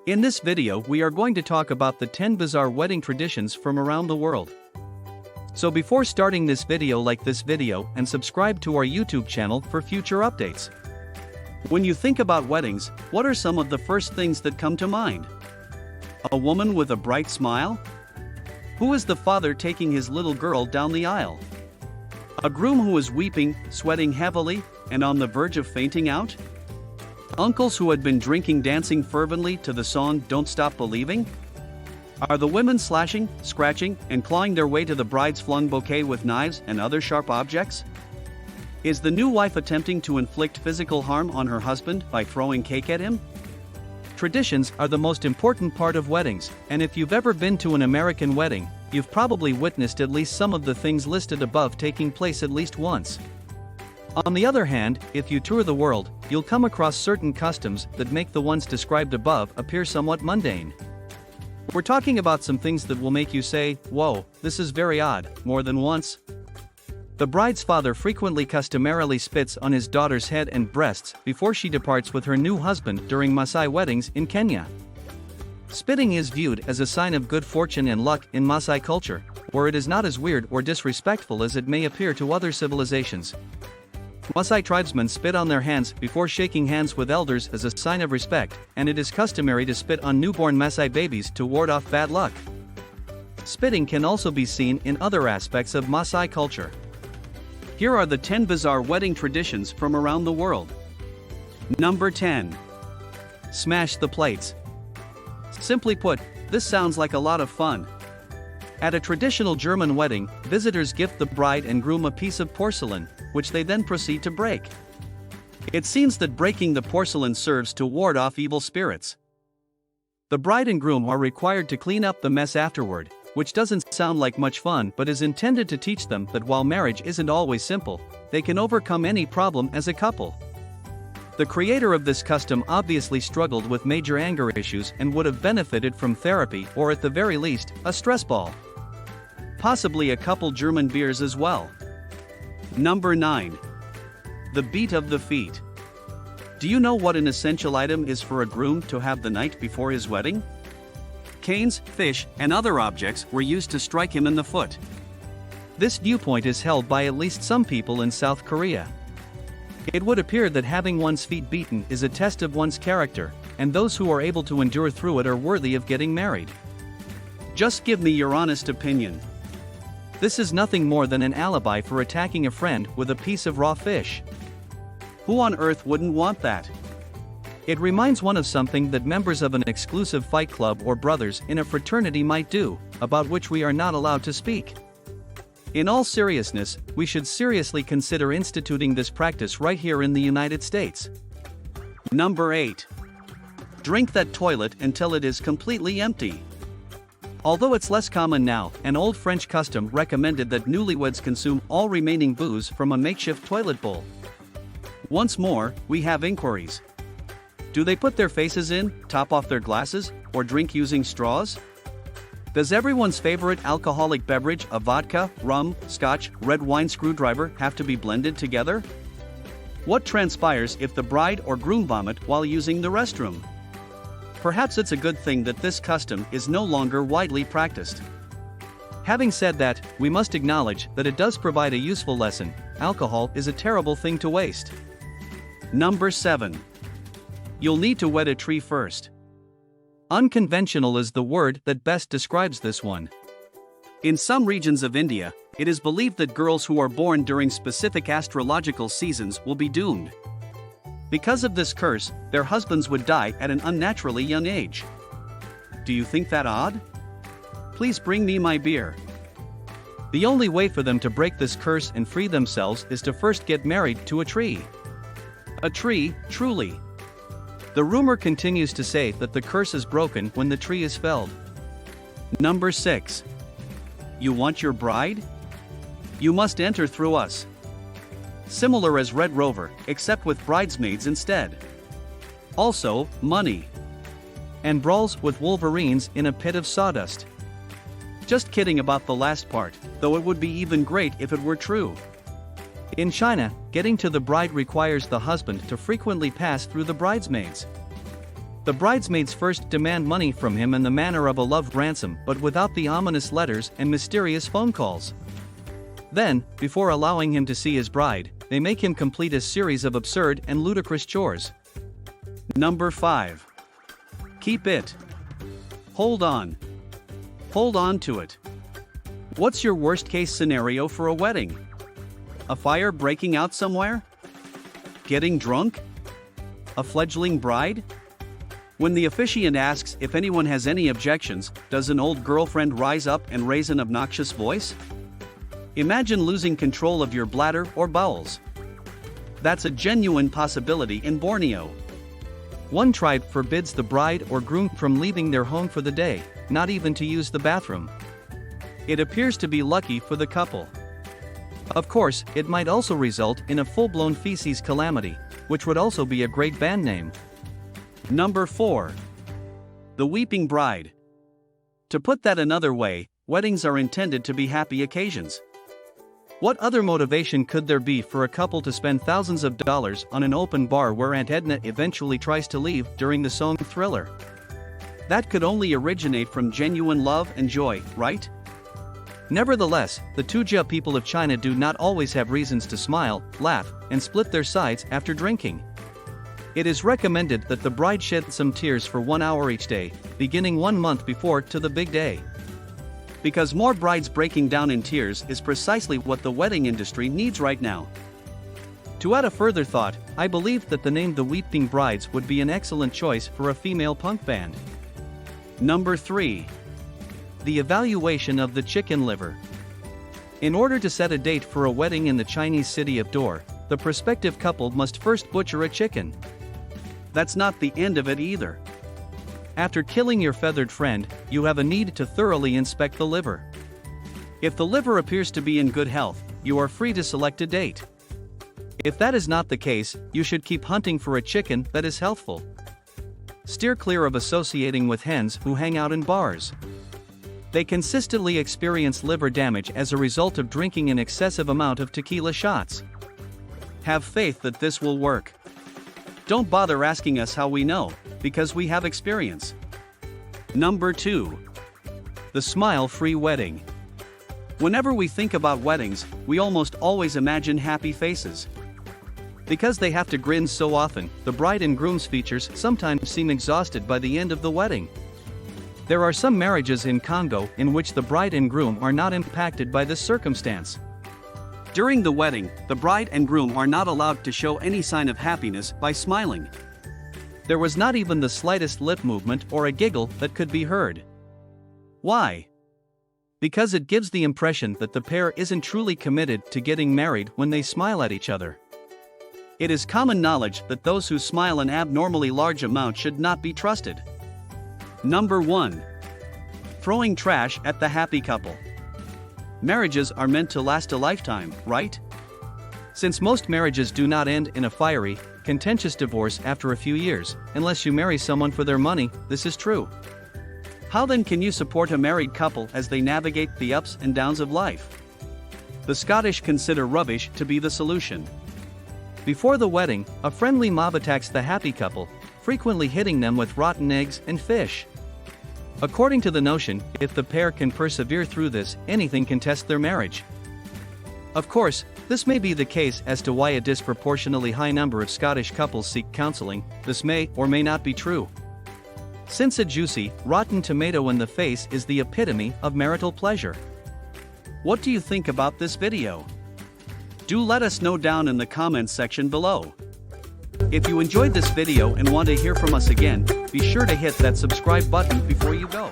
In this video we are going to talk about the 10 bizarre wedding traditions from around the world. So before starting this video, like this video and subscribe to our YouTube channel for future updates. When you think about weddings, what are some of the first things that come to mind? A woman with a bright smile? Who is the father taking his little girl down the aisle? A groom who is weeping, sweating heavily, and on the verge of fainting out? Uncles who had been drinking dancing fervently to the song Don't Stop Believing? Are the women slashing, scratching, and clawing their way to the bride's flung bouquet with knives and other sharp objects? Is the new wife attempting to inflict physical harm on her husband by throwing cake at him? Traditions are the most important part of weddings, and if you've ever been to an American wedding, you've probably witnessed at least some of the things listed above taking place at least once. On the other hand, if you tour the world, you'll come across certain customs that make the ones described above appear somewhat mundane. We're talking about some things that will make you say, "Whoa, this is very odd," more than once. The bride's father customarily spits on his daughter's head and breasts before she departs with her new husband during Maasai weddings in Kenya. Spitting is viewed as a sign of good fortune and luck in Maasai culture, where it is not as weird or disrespectful as it may appear to other civilizations. Maasai tribesmen spit on their hands before shaking hands with elders as a sign of respect, and it is customary to spit on newborn Maasai babies to ward off bad luck. Spitting can also be seen in other aspects of Maasai culture. Here are the 10 bizarre wedding traditions from around the world. Number 10. Smash the plates. Simply put, this sounds like a lot of fun. At a traditional German wedding, visitors gift the bride and groom a piece of porcelain, which they then proceed to break. It seems that breaking the porcelain serves to ward off evil spirits. The bride and groom are required to clean up the mess afterward, which doesn't sound like much fun but is intended to teach them that while marriage isn't always simple, they can overcome any problem as a couple. The creator of this custom obviously struggled with major anger issues and would have benefited from therapy or at the very least, a stress ball. Possibly a couple German beers as well. Number 9. The beat of the feet. Do you know what an essential item is for a groom to have the night before his wedding? Canes, fish, and other objects were used to strike him in the foot. This viewpoint is held by at least some people in South Korea. It would appear that having one's feet beaten is a test of one's character, and those who are able to endure through it are worthy of getting married. Just give me your honest opinion. This is nothing more than an alibi for attacking a friend with a piece of raw fish. Who on earth wouldn't want that? It reminds one of something that members of an exclusive fight club or brothers in a fraternity might do, about which we are not allowed to speak. In all seriousness, we should seriously consider instituting this practice right here in the United States. Number 8. Drink that toilet until it is completely empty. Although it's less common now, an old French custom recommended that newlyweds consume all remaining booze from a makeshift toilet bowl. Once more, we have inquiries. Do they put their faces in, top off their glasses, or drink using straws? Does everyone's favorite alcoholic beverage, a vodka, rum, scotch, red wine screwdriver, have to be blended together? What transpires if the bride or groom vomit while using the restroom? Perhaps it's a good thing that this custom is no longer widely practiced. Having said that, we must acknowledge that it does provide a useful lesson. Alcohol is a terrible thing to waste. Number 7. You'll need to wed a tree first. Unconventional is the word that best describes this one. In some regions of India, it is believed that girls who are born during specific astrological seasons will be doomed. Because of this curse, their husbands would die at an unnaturally young age. Do you think that odd? Please bring me my beer. The only way for them to break this curse and free themselves is to first get married to a tree. A tree, truly. The rumor continues to say that the curse is broken when the tree is felled. Number 6. You want your bride? You must enter through us. Similar as Red Rover, except with bridesmaids instead. Also, money. And brawls with wolverines in a pit of sawdust. Just kidding about the last part, though it would be even great if it were true. In China, getting to the bride requires the husband to frequently pass through the bridesmaids. The bridesmaids first demand money from him in the manner of a love ransom, but without the ominous letters and mysterious phone calls. Then, before allowing him to see his bride, they make him complete a series of absurd and ludicrous chores. Number 5. Keep it. Hold on. Hold on to it. What's your worst-case scenario for a wedding? A fire breaking out somewhere? Getting drunk? A fledgling bride? When the officiant asks if anyone has any objections, does an old girlfriend rise up and raise an obnoxious voice? Imagine losing control of your bladder or bowels. That's a genuine possibility in Borneo. One tribe forbids the bride or groom from leaving their home for the day, not even to use the bathroom. It appears to be lucky for the couple. Of course, it might also result in a full-blown feces calamity, which would also be a great band name. Number 4. The Weeping Bride. To put that another way, weddings are intended to be happy occasions. What other motivation could there be for a couple to spend thousands of dollars on an open bar where Aunt Edna eventually tries to leave during the song Thriller? That could only originate from genuine love and joy, right? Nevertheless, the Tujia people of China do not always have reasons to smile, laugh, and split their sides after drinking. It is recommended that the bride shed some tears for 1 hour each day, beginning 1 month before to the big day. Because more brides breaking down in tears is precisely what the wedding industry needs right now. To add a further thought, I believe that the name The Weeping Brides would be an excellent choice for a female punk band. Number 3. The evaluation of the chicken liver. In order to set a date for a wedding in the Chinese city of Dor, the prospective couple must first butcher a chicken. That's not the end of it either. After killing your feathered friend, you have a need to thoroughly inspect the liver. If the liver appears to be in good health, you are free to select a date. If that is not the case, you should keep hunting for a chicken that is healthful. Steer clear of associating with hens who hang out in bars. They consistently experience liver damage as a result of drinking an excessive amount of tequila shots. Have faith that this will work. Don't bother asking us how we know, because we have experience. Number 2. The smile-free wedding. Whenever we think about weddings, we almost always imagine happy faces. Because they have to grin so often, the bride and groom's features sometimes seem exhausted by the end of the wedding. There are some marriages in Congo in which the bride and groom are not impacted by this circumstance. During the wedding, the bride and groom are not allowed to show any sign of happiness by smiling. There was not even the slightest lip movement or a giggle that could be heard. Why? Because it gives the impression that the pair isn't truly committed to getting married when they smile at each other. It is common knowledge that those who smile an abnormally large amount should not be trusted. Number 1. Throwing trash at the happy couple. Marriages are meant to last a lifetime, right? Since most marriages do not end in a fiery, contentious divorce after a few years, unless you marry someone for their money, this is true. How then can you support a married couple as they navigate the ups and downs of life? The Scottish consider rubbish to be the solution. Before the wedding, a friendly mob attacks the happy couple, frequently hitting them with rotten eggs and fish. According to the notion, if the pair can persevere through this, anything can test their marriage. Of course, this may be the case as to why a disproportionately high number of Scottish couples seek counseling. This may or may not be true. Since a juicy, rotten tomato in the face is the epitome of marital pleasure. What do you think about this video? Do let us know down in the comments section below. If you enjoyed this video and want to hear from us again, be sure to hit that subscribe button before you go.